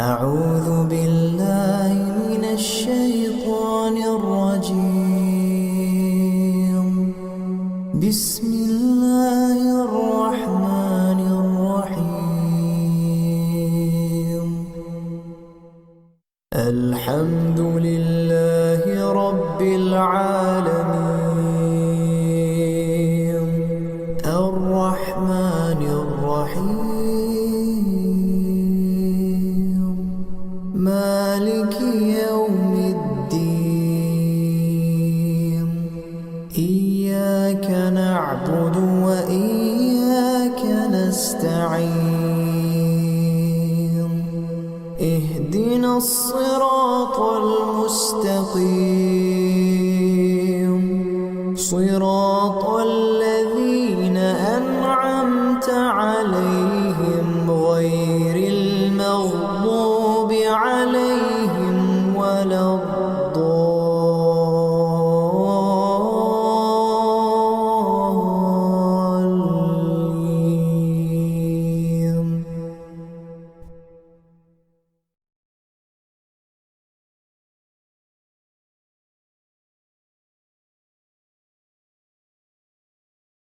أعوذ بالله من الشيطان الرجيم. بسم الله الرحمن الرحيم. الحمد لله رب العالمين الرحمن الرحيم مالك يوم الدين. إياك نعبد وإياك نستعين. اهدنا الصراط المستقيم صراط